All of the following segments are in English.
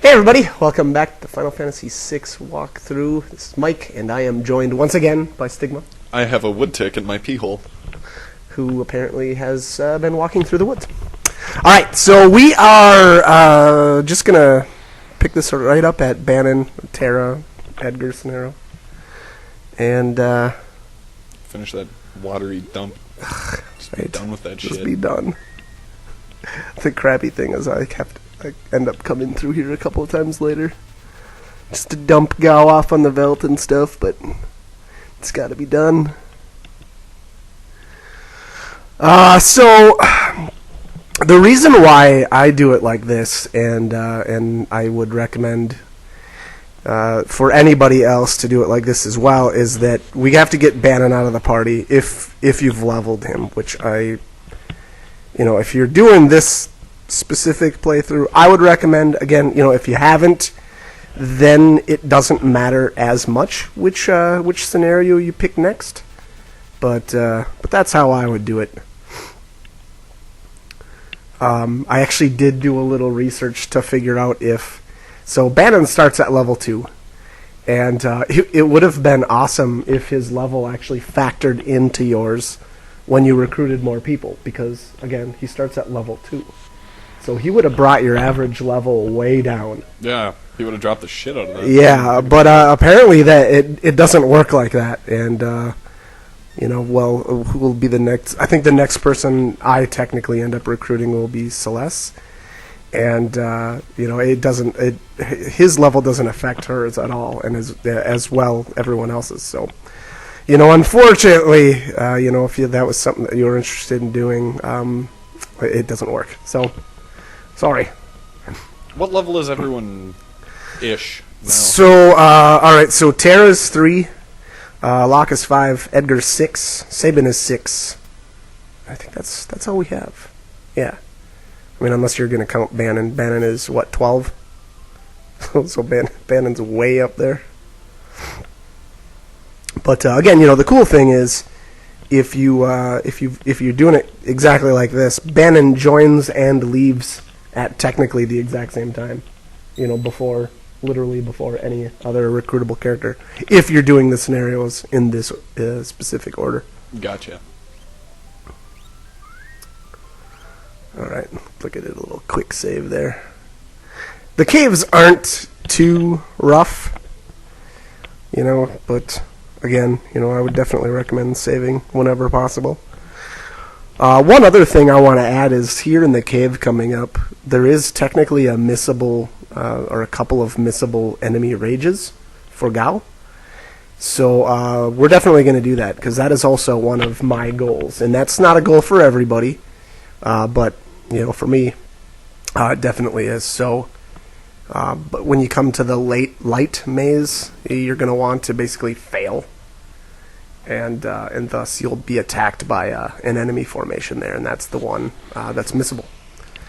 Hey everybody, welcome back to Final Fantasy VI walkthrough. This is Mike, and I am joined once again by Stigma, I have a wood tick in my pee hole. who apparently has been walking through the woods. Alright, so we are just gonna pick this right up at Banon, Terra, Edgar scenario. And, Finish that watery dump. Just be right, done with that just shit. be done. The crappy thing is I end up coming through here a couple of times later. Just to dump Gao off on the Veld and stuff, but it's gotta be done. So the reason why I do it like this, and I would recommend for anybody else to do it like this as well, is that we have to get Banon out of the party if you've leveled him, which if you're doing this specific playthrough, I would recommend, again, if you haven't, then it doesn't matter as much which scenario you pick next. But that's how I would do it. I actually did do a little research to figure out so Banon starts at level 2. And it would have been awesome if his level actually factored into yours when you recruited more people, because, again, he starts at level 2. So he would have brought your average level way down. Yeah, he would have dropped the shit out of that. Yeah, but apparently that it doesn't work like that. And, who will be the next? I think the next person I technically end up recruiting will be Celeste. And, it doesn't, his level doesn't affect hers at all, and as well everyone else's. So, unfortunately, if that was something that you were interested in doing, it doesn't work. So, sorry. What level is everyone-ish now? So, alright, so Terra's 3, Locke is 5, Edgar's 6, Sabin is 6. I think that's all we have. Yeah. I mean, unless you're going to count Banon. Banon is, 12? So Banon's way up there. But, again, the cool thing is, if you're doing it exactly like this, Banon joins and leaves at technically the exact same time, literally before any other recruitable character, if you're doing the scenarios in this specific order. Gotcha. Alright, look at it, a little quick save there. The caves aren't too rough, but again, I would definitely recommend saving whenever possible. One other thing I want to add is here in the cave coming up, there is technically a missable, or a couple of missable enemy rages for Gao. So we're definitely going to do that, because that is also one of my goals. And that's not a goal for everybody, but, for me, it definitely is. So, but when you come to the light maze, you're going to want to basically fail. And thus you'll be attacked by an enemy formation there, and that's the one that's missable.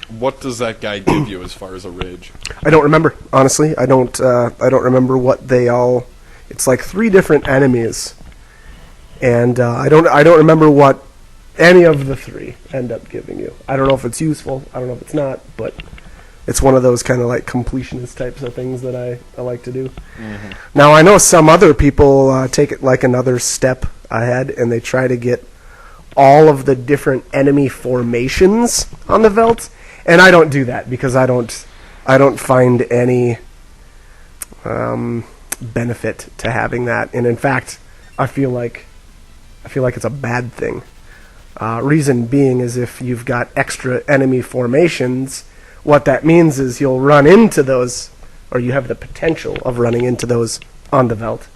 What does that guy give you as far as a rage? I don't remember, honestly. I don't remember what they all. It's like 3 different enemies, and I don't remember what any of the 3 end up giving you. I don't know if it's useful. I don't know if it's not, but it's one of those kind of like completionist types of things that I like to do. Mm-hmm. Now, I know some other people take it like another step ahead, and they try to get all of the different enemy formations on the Veld, and I don't do that because I don't find any benefit to having that, and in fact, I feel like it's a bad thing. Reason being is if you've got extra enemy formations, what that means is you'll run into those, or you have the potential of running into those on the Veld,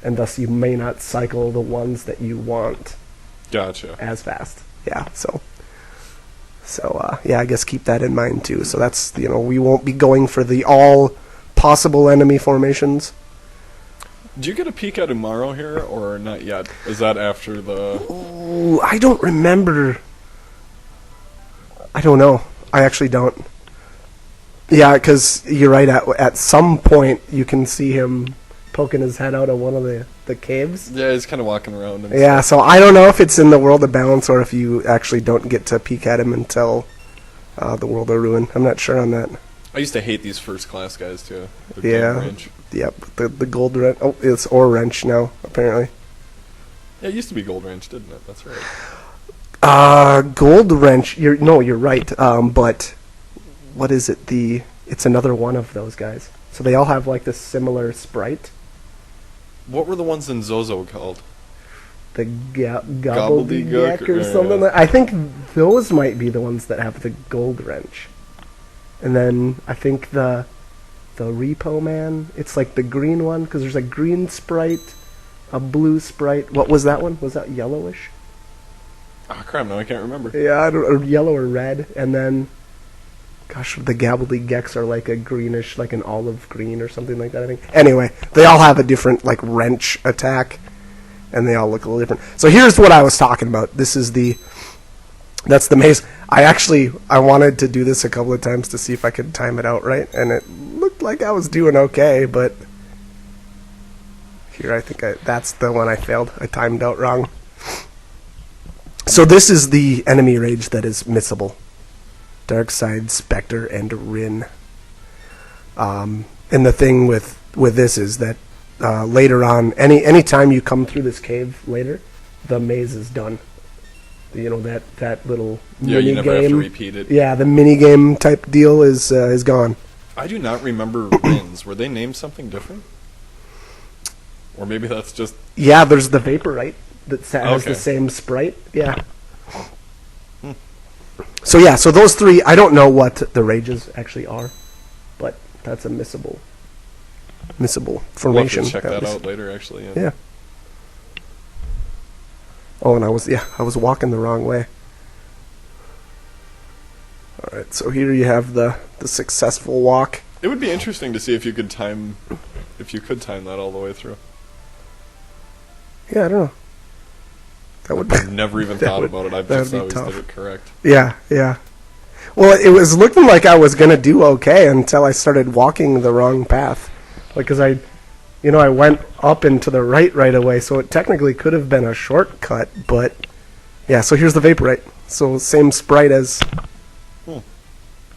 and thus you may not cycle the ones that you want. Gotcha. As fast. Yeah, so I guess keep that in mind too. So that's, we won't be going for the all possible enemy formations. Do you get a peek at Umaro here, or not yet? Is that after the... Ooh, I don't remember. I don't know. I actually don't. Yeah, because you're right. At some point, you can see him poking his head out of one of the caves. Yeah, he's kind of walking around. Yeah, so I don't know if it's in the World of Balance or if you actually don't get to peek at him until the World of Ruin. I'm not sure on that. I used to hate these first class guys too. The Yeah. gold wrench. Yep, the gold wrench. Oh, it's or wrench now, apparently. Yeah, it used to be gold wrench, didn't it? That's right. Gold wrench. You're right. But what is it? It's another one of those guys. So they all have like this similar sprite. What were the ones in Zozo called? The gobbledygook Gobbledygook, or something. I think those might be the ones that have the gold wrench. And then I think the Repo Man. It's like the green one because there's a green sprite, a blue sprite. What was that one? Was that yellowish? Ah, crap! No, I can't remember. Yeah, I don't, or yellow or red. And then, gosh, the gobbledygecks are like a greenish, like an olive green or something like that. I think. Anyway, they all have a different like wrench attack, and they all look a little different. So here's what I was talking about. That's the maze. I wanted to do this a couple of times to see if I could time it out right, and it looked like I was doing okay, but here I think that's the one I failed. I timed out wrong. So this is the enemy rage that is missable. Darkseid, Spectre, and Rin. And the thing with this is that later on, any time you come through this cave later, the maze is done. You know, that little Yeah, mini you never have to game. repeat it. Yeah, the mini game type deal is gone. I do not remember Rins. Were they named something different? Or maybe that's just... Yeah, there's the Vaporite that has Okay. the same sprite. Yeah. So yeah, so those three, I don't know what the rages actually are, but that's a missable We'll have formation. to check at that least. out later, actually. Yeah. Oh, and I was walking the wrong way. All right, so here you have the successful walk. It would be interesting to see if you could time that all the way through. Yeah, I don't know. That would be, I've never even that thought would- about it. I've that just would be always tough. did it correct. yeah. Well, it was looking like I was gonna do okay until I started walking the wrong path, like because I went up and to the right away, so it technically could have been a shortcut, but yeah. So here's the Vaporite. So same sprite as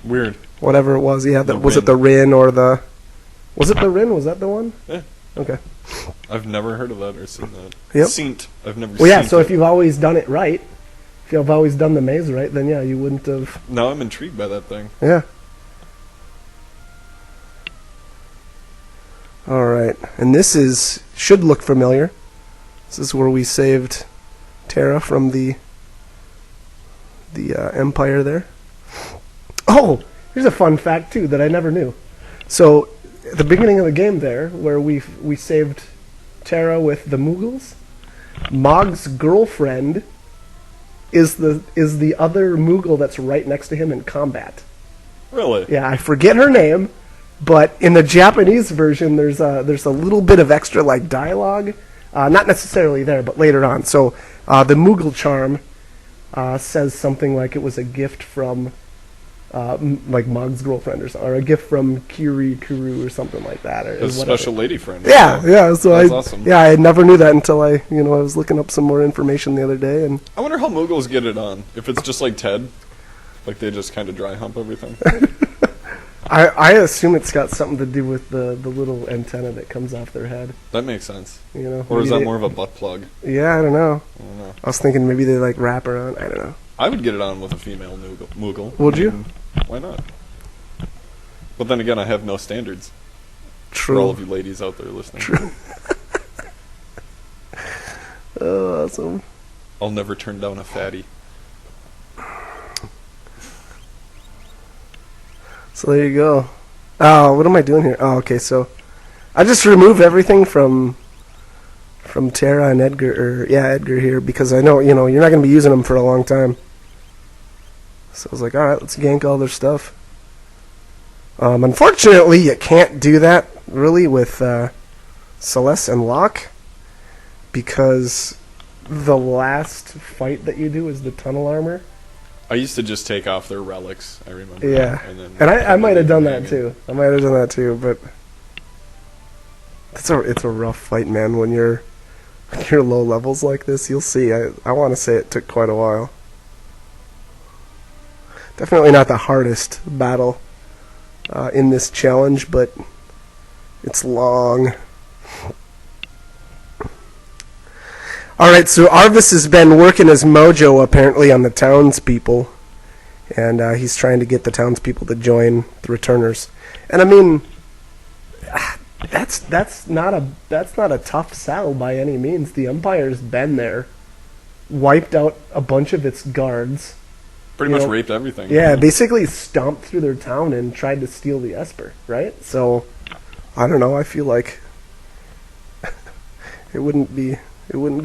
Weird. whatever it was. Yeah, The was it Rin. the Rin or the? Was it the Rin? Was that the one? Yeah. Okay. I've never heard of that or seen that. Yep. Seent. I've never Well, yeah. seen So it. if you've always done it right, if you've always done the maze right, then yeah, you wouldn't have. Now I'm intrigued by that thing. Yeah. All right, and this should look familiar. This is where we saved Terra from the Empire there. Oh, here's a fun fact too that I never knew. So, at the beginning of the game there, where we saved Terra with the Mughals, Mog's girlfriend is the other Mughal that's right next to him in combat. Really? Yeah, I forget her name, but in the Japanese version, there's a little bit of extra like dialogue, not necessarily there, but later on. So the Mughal charm says something like it was a gift from like Mog's girlfriend or a gift from Kuru or something like that. Or His whatever. special lady friend. Yeah, So, yeah. So that's awesome. Yeah, I never knew that until I was looking up some more information the other day, and I wonder how Mughals get it on. If it's just like Ted, like they just kind of dry hump everything. I assume it's got something to do with the little antenna that comes off their head. That makes sense. You know, Or is maybe that more of a butt plug? Yeah, I don't know. I don't know. I was thinking maybe they like wrap around. I don't know. I would get it on with a female Mughal. Would you? I mean, why not? But then again, I have no standards True. for all of you ladies out there listening. True. Oh, awesome. I'll never turn down a fatty. So there you go. Oh, what am I doing here? Oh, okay. So I just removed everything from Terra and Edgar, Edgar here, because I know you're not going to be using them for a long time. So I was like, all right, let's gank all their stuff. Unfortunately, you can't do that really with Celeste and Locke, because the last fight that you do is the tunnel armor. I used to just take off their relics, I remember. Yeah, then and I might have done that hang too. I might have done that too, but it's a rough fight, man. When you're low levels like this, you'll see. I want to say it took quite a while. Definitely not the hardest battle in this challenge, but it's long. Alright, so Arvis has been working his mojo apparently on the townspeople, and he's trying to get the townspeople to join the returners. And I mean, that's not a tough sell by any means. The Empire's been there, wiped out a bunch of its guards. Pretty much raped everything. Yeah, basically stomped through their town and tried to steal the Esper, right? So, I don't know, I feel like it wouldn't be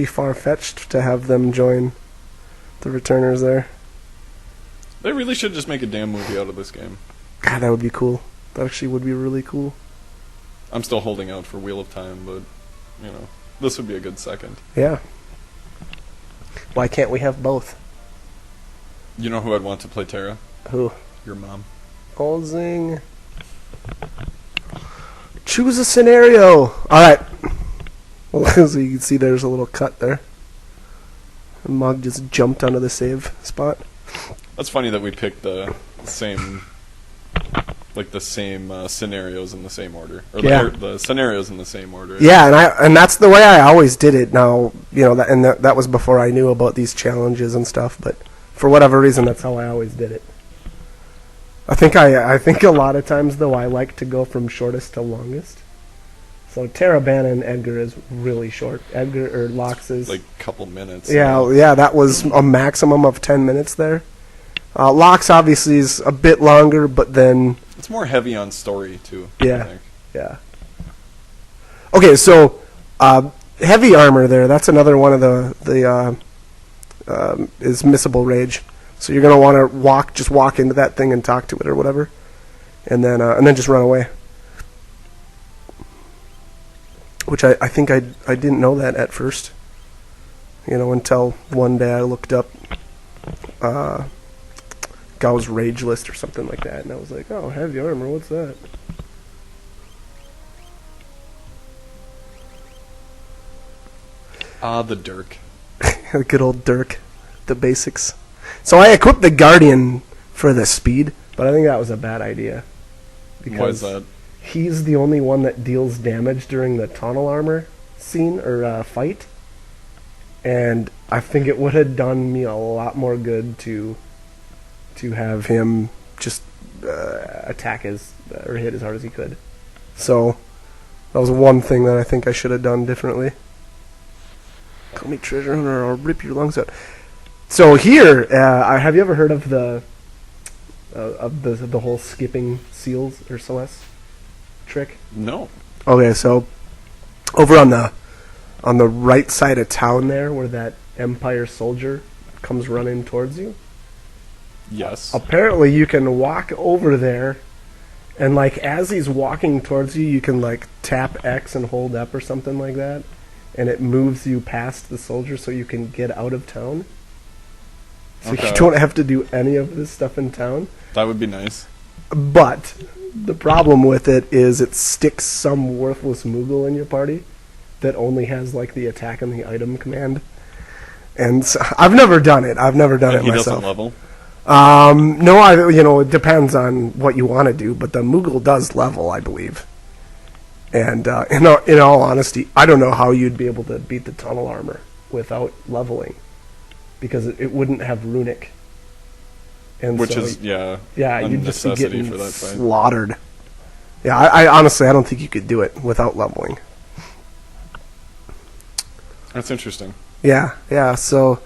far-fetched to have them join the returners there. They really should just make a damn movie out of this game. God, that would be cool. That actually would be really cool. I'm still holding out for Wheel of Time, but, this would be a good second. Yeah. Why can't we have both? You know who I'd want to play Terra? Who? Your mom. Oh, zing. Choose a scenario. Alright. Well, so you can see there's a little cut there. The Mug just jumped onto the save spot. That's funny that we picked the same scenarios in the same order, or the scenarios in the same order. Yeah, and that's the way I always did it. Now, that was before I knew about these challenges and stuff. But for whatever reason, that's how I always did it. I think a lot of times though I like to go from shortest to longest. So Terabana and Edgar is really short. Edgar or Lox is like a couple minutes. Yeah, that was a maximum of 10 minutes there. Lox obviously is a bit longer, but then it's more heavy on story too. Yeah, I think. Yeah. Okay, so heavy armor there. That's another one of the is missable rage. So you're gonna want to just walk into that thing and talk to it or whatever, and then just run away. Which I think I didn't know that at first. Until one day I looked up Gau's rage list or something like that, and I was like, oh, heavy armor, what's that? The Dirk. Good old Dirk. The basics. So I equipped the Guardian for the speed, but I think that was a bad idea. Why is that? He's the only one that deals damage during the tunnel armor scene or fight, and I think it would have done me a lot more good to have him just attack or hit as hard as he could. So that was one thing that I think I should have done differently. Call me treasure hunter, or I'll rip your lungs out. So here, have you ever heard of the whole skipping seals or SOS trick? No. Okay, so over on the right side of town there, where that Empire soldier comes running towards you. Yes. Apparently, you can walk over there, and as he's walking towards you, you can tap X and hold up or something like that, and it moves you past the soldier so you can get out of town. So you don't have to do any of this stuff in town. That would be nice. But the problem with it is it sticks some worthless Moogle in your party that only has the attack and the item command. And so, I've never done it. I've never done it myself. He doesn't level? No, it depends on what you want to do, but the Moogle does level, I believe. And in all honesty, I don't know how you'd be able to beat the tunnel armor without leveling, because it wouldn't have runic. And which so, is you'd just be necessity getting for that fight. slaughtered. Yeah, I honestly don't think you could do it without leveling. That's interesting. Yeah. So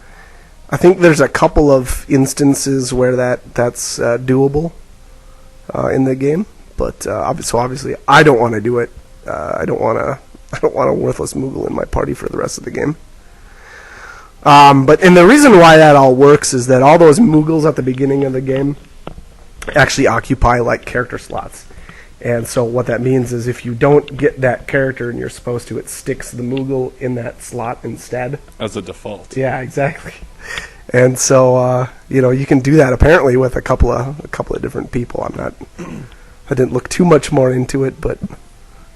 I think there's a couple of instances where that's doable in the game, but so obviously I don't want to do it. I don't want a worthless Moogle in my party for the rest of the game. And the reason why that all works is that all those Moogles at the beginning of the game actually occupy character slots. And so what that means is if you don't get that character and you're supposed to, it sticks the Moogle in that slot instead. As a default. Yeah, exactly. And so you can do that apparently with a couple of different people. I didn't look too much more into it, but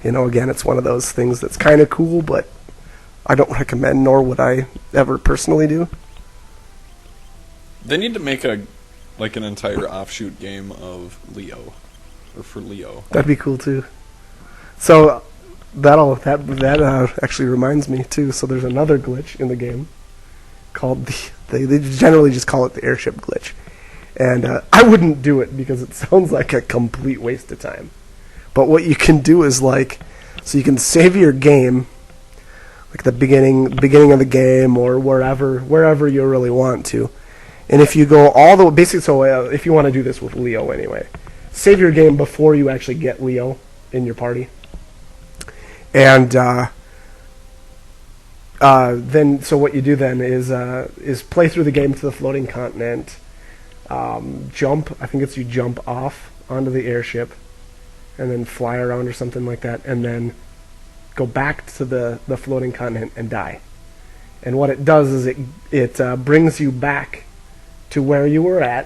again, it's one of those things that's kind of cool, but I don't recommend, nor would I ever personally do. They need to make an entire offshoot game of Leo. or for Leo. That'd be cool too. So that actually reminds me too. So there's another glitch in the game called they generally just call it the airship glitch, and I wouldn't do it because it sounds like a complete waste of time. But what you can do is so you can save your game, like the beginning of the game or wherever you really want to. And if you go all the way, basically, so if you want to do this with Leo anyway, save your game before you actually get Leo in your party. And then, so what you do then is play through the game to the floating continent, jump, I think it's you jump off onto the airship, and then fly around or something like that, and then go back to the floating continent and die. And what it does is it brings you back to where you were at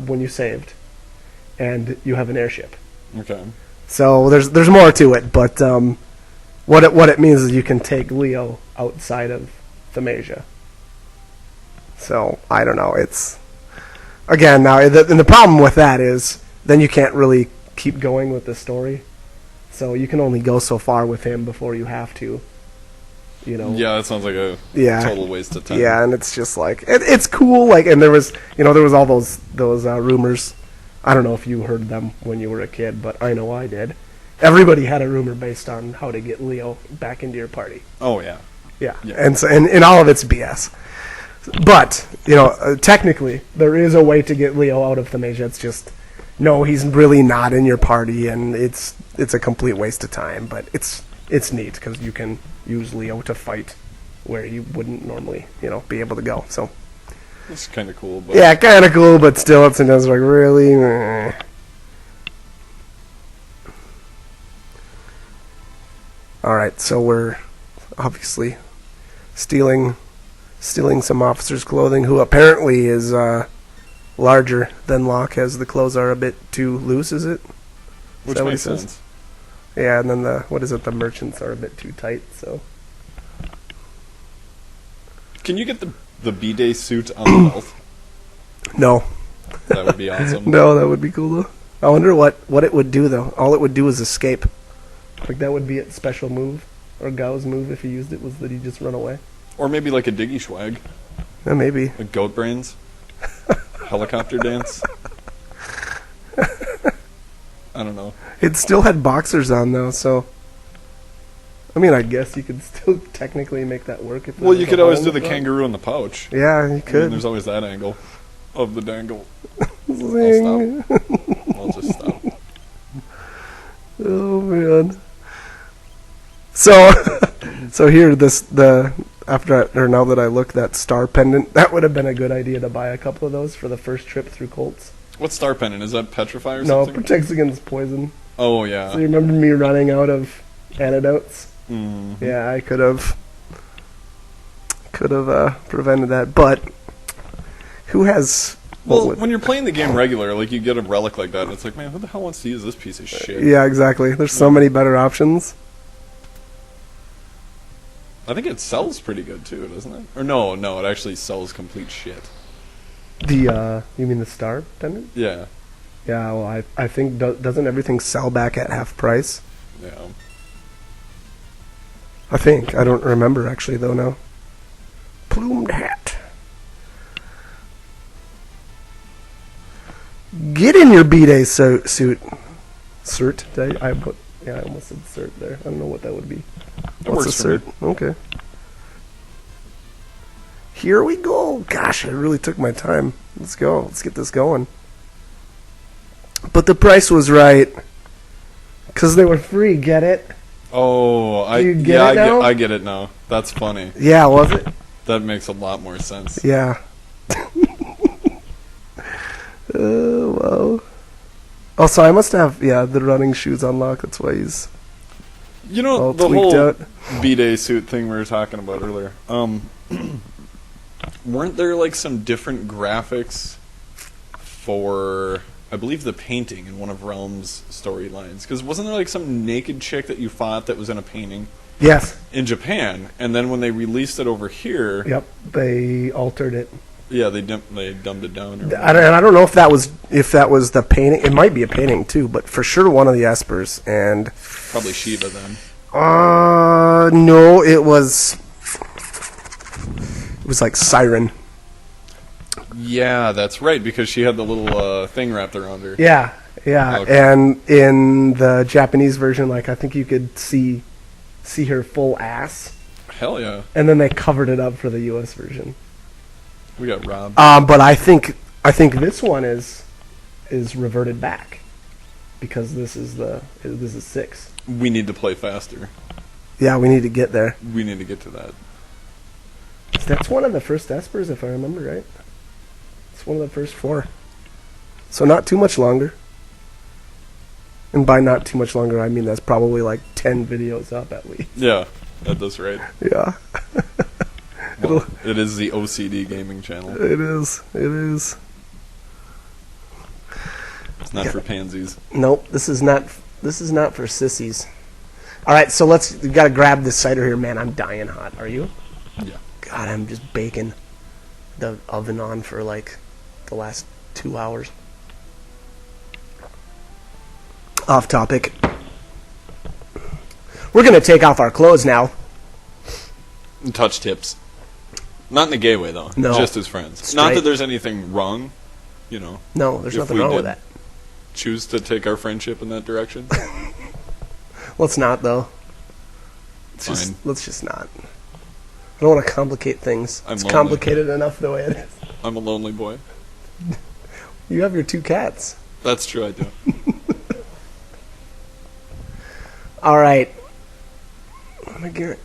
when you saved, and you have an airship. Okay. So there's more to it, but what it means is you can take Leo outside of Themasia. So I don't know. It's again now, and the problem with that is then you can't really keep going with the story. So you can only go so far with him before you have to. Yeah, that sounds like a total waste of time. Yeah, and it's just like it's cool. And there was all those rumors. I don't know if you heard them when you were a kid, but I know I did. Everybody had a rumor based on how to get Leo back into your party. Oh yeah. Yeah. And so and all of it's BS. But technically there is a way to get Leo out of Themasia. It's just no, he's really not in your party, and it's a complete waste of time. But it's neat because you can use Leo to fight where you wouldn't normally be able to go. So it's kind of cool. But yeah, kind of cool, but still, it's sometimes like really. Meh. All right, so we're obviously stealing some officer's clothing, who apparently is larger than Locke, as the clothes are a bit too loose. Is it? Which makes sense. Yeah, and then the merchants are a bit too tight. So can you get the B-Day suit on the belt? No. That would be awesome. No, that would be cool though. I wonder what it would do though. All it would do is escape. Like that would be its special move, or Gao's move if he used it, was that he'd just run away. Or maybe like a Diggy Swag. Yeah, maybe. Like goat brains. Helicopter dance. I don't know. It still had boxers on though, so I mean, I guess you could still technically make that work. If well, you could always do the kangaroo in the pouch. Yeah, you could. There's always that angle of the dangle. Zing. I'll stop. I'll just stop. Oh man. So here, now that I look, that star pendant, that would have been a good idea to buy a couple of those for the first trip through Colts. What star pendant? Is that petrify or No, something? it protects against poison. Oh, yeah. So you remember me running out of antidotes? Mm-hmm. Yeah, I could have prevented that, but who has... Well, when you're playing the game regular, like, you get a relic like that, and it's like, man, who the hell wants to use this piece of shit? Yeah, exactly. There's so many better options. I think it sells pretty good, too, doesn't it? Or no, it actually sells complete shit. You mean the star pendant? Yeah. Yeah, well, I think, doesn't everything sell back at half price? Yeah. I think. I don't remember, actually, though, now. Plumed hat. Get in your B-Day suit. Cert? I almost said cert there. I don't know what that would be. What's a cert? Okay. Here we go. Gosh, I really took my time. Let's go. Let's get this going. But the price was right. Because they were free, get it? Oh, I get it now. That's funny. Yeah, was it? That makes a lot more sense. Yeah. Oh, wow. Also, I must have, the running shoes unlocked. That's why he's all the tweaked whole out. B-Day suit thing we were talking about earlier. Weren't there, like, some different graphics for, I believe, the painting in one of Realm's storylines? Because wasn't there, like, some naked chick that you fought that was in a painting? Yes. In Japan, and then when they released it over here... Yep, they altered it. Yeah, they dumbed it down. Or And I don't know if that was the painting. It might be a painting too, but for sure one of the espers. And probably Shiva then. no, it was like Siren. Yeah, that's right, because she had the little thing wrapped around her. Yeah, yeah. Okay. And in the Japanese version, like I think you could see her full ass, Hell yeah. and then they covered it up for the U.S. version. We got robbed. But I think this one is reverted back because this is 6. We need to play faster. Yeah, we need to get there. We need to get to that. That's one of the first espers, if I remember right. It's one of the first 4. So not too much longer. And by not too much longer, I mean that's probably like 10 videos up at least. Yeah, that's right. Yeah. Well, it is the OCD gaming channel. It is. It's not for pansies. Nope, this is not for sissies. All right, so we got to grab this cider here, man. I'm dying hot. Are you? Yeah. God, I'm just baking the oven on for like the last 2 hours. Off topic. We're going to take off our clothes now. And touch tips. Not in a gay way, though. No. Just as friends. Straight. Not that there's anything wrong, you know. No, there's If nothing we wrong with did. that. Choose to take our friendship in that direction. Let's not, though. Fine. Let's just not. I don't want to complicate things. I'm It's lonely. complicated enough the way it is. I'm a lonely boy. You have your 2 cats. That's true, I do. All right. Oh my God.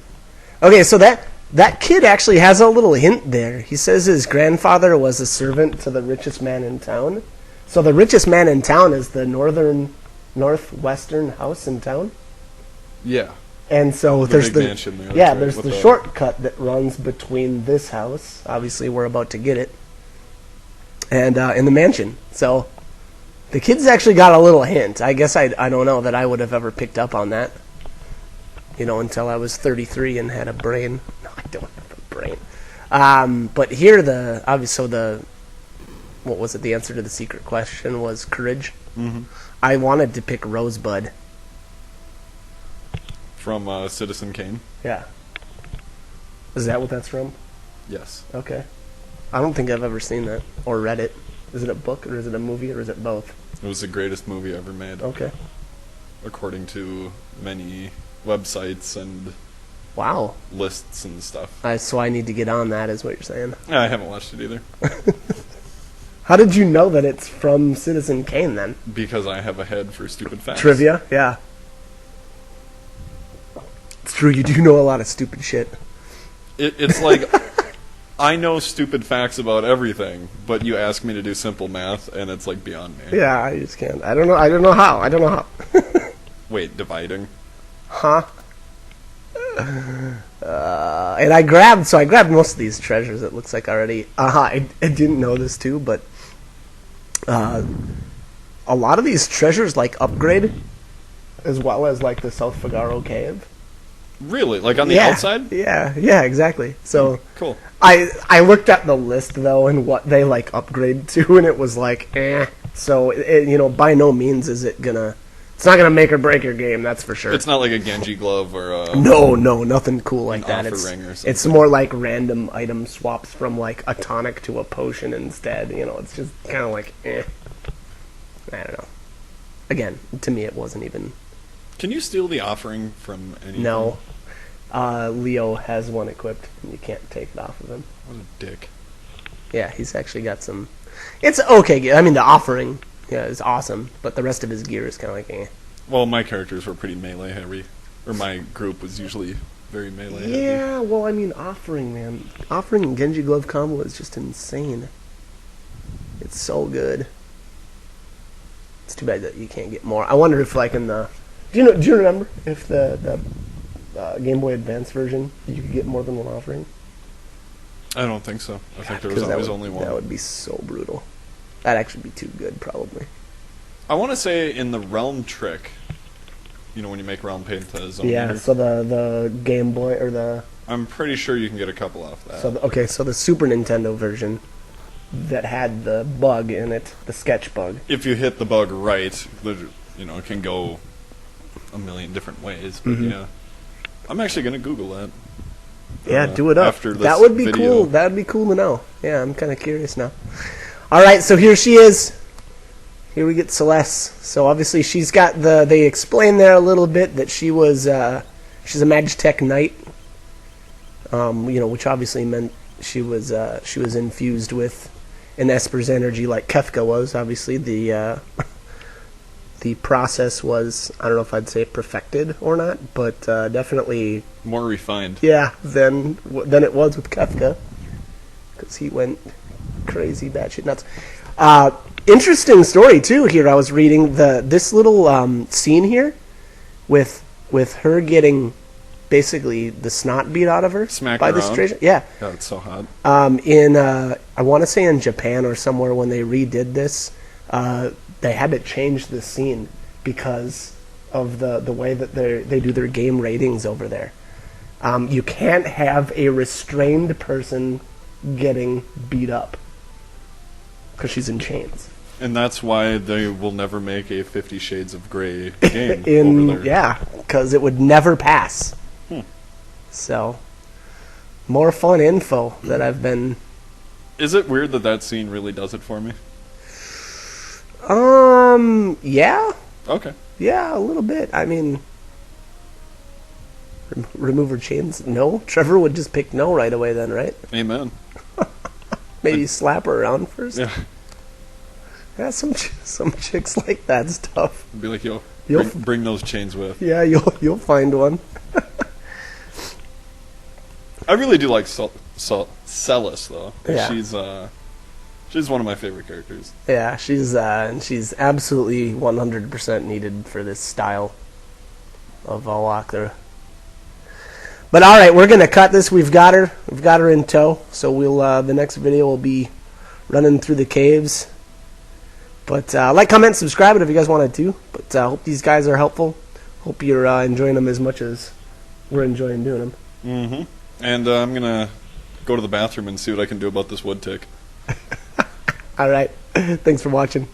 Okay, so that kid actually has a little hint there. He says his grandfather was a servant to the richest man in town. So the richest man in town is the northwestern house in town. Yeah. And so The there's big the mansion there, that's yeah, right, there's with the the- shortcut that runs between this house. Obviously, we're about to get it, and in the mansion. So the kids actually got a little hint. I guess I don't know that I would have ever picked up on that. You know, until I was 33 and had a brain. No, I don't have a brain. But here what was it? The answer to the secret question was courage. Mm-hmm. I wanted to pick Rosebud. From Citizen Kane. Yeah. Is that what that's from? Yes. Okay. I don't think I've ever seen that or read it. Is it a book or is it a movie or is it both? It was the greatest movie ever made, Okay. according to many websites and Wow. lists and stuff. So I need to get on that, is what you're saying. I haven't watched it either, How did you know that it's from Citizen Kane then? because I have a head for stupid facts. Trivia? Yeah. It's true, you do know a lot of stupid shit. It's like, I know stupid facts about everything, but you ask me to do simple math, and it's like beyond me. Yeah, I just can't. I don't know how. Wait, dividing? Huh? And I grabbed most of these treasures, it looks like already. I didn't know this too, but a lot of these treasures like upgrade, as well as like the South Figaro Cave. Really? Like on the outside? Yeah, exactly. So Cool. I looked at the list though and what they like upgrade to, and it was like, eh. So by no means is it gonna. It's not gonna make or break your game, that's for sure. It's not like a Genji glove or a... No, nothing cool like An that. offer It's ring or something. it's more like random item swaps from like a tonic to a potion instead. It's just kind of like, eh. I don't know. Again, to me, it wasn't even. Can you steal the offering from anything? No. Leo has one equipped, and you can't take it off of him. What a dick. Yeah, he's actually got some. It's okay. I mean, the offering, is awesome, but the rest of his gear is kind of like, eh. Well, my characters were pretty melee heavy. Or my group was usually very melee heavy. Yeah, well, I mean, offering, man. Offering and Genji Glove combo is just insane. It's so good. It's too bad that you can't get more. I wonder if, like, in the... Do you remember if the Game Boy Advance version, you could get more than one offering? I don't think so. I think there was 'Cause always only one. That would be so brutal. That'd actually be too good, probably. I want to say in the Realm trick, when you make Realm paint the zone Yeah, meter, so the Game Boy, or the... I'm pretty sure you can get a couple off that. So the Super Nintendo version, that had the bug in it, the sketch bug. If you hit the bug right, it can go a million different ways. But yeah, I'm actually going to Google that. Yeah, do it up. After this that would be video. cool. That would be cool to know. Yeah, I'm kind of curious now. All right, so here she is. Here we get Celeste. So obviously she's got they explained there a little bit that she was, she's a Magitech Knight. Which obviously meant she was infused with an Esper's energy like Kefka was. Obviously the process was, I don't know if I'd say perfected or not, but definitely More refined. yeah than it was with Kefka, because he went crazy batshit nuts. Interesting story too. Here I was reading this little scene here with her getting basically the snot beat out of her Smack by her this around? Trajan. Yeah, God, it's so hot. in I want to say in Japan or somewhere when they redid this, they had to change the scene because of the way that they do their game ratings over there. You can't have a restrained person getting beat up because she's in chains. And that's why they will never make a 50 Shades of Grey game over there. Yeah, because it would never pass. So, more fun info that I've been. Is it weird that scene really does it for me? Yeah, Okay. a little bit. I mean, remove her chains? No, Trevor would just pick no right away. Then, right? Amen. Maybe slap her around first. Yeah. Yeah, some chicks like that stuff. Be like, yo, You'll bring those chains with. Yeah, you'll find one. I really do like Celes, though. Yeah. She's one of my favorite characters. Yeah, she's absolutely 100% needed for this style of Valakthra. But all right, we're gonna cut this. We've got her in tow. So we'll the next video will be running through the caves. But like, comment, subscribe if you guys want to. But hope these guys are helpful. Hope you're enjoying them as much as we're enjoying doing them. Mm-hmm. And I'm gonna go to the bathroom and see what I can do about this wood tick. All right, thanks for watching.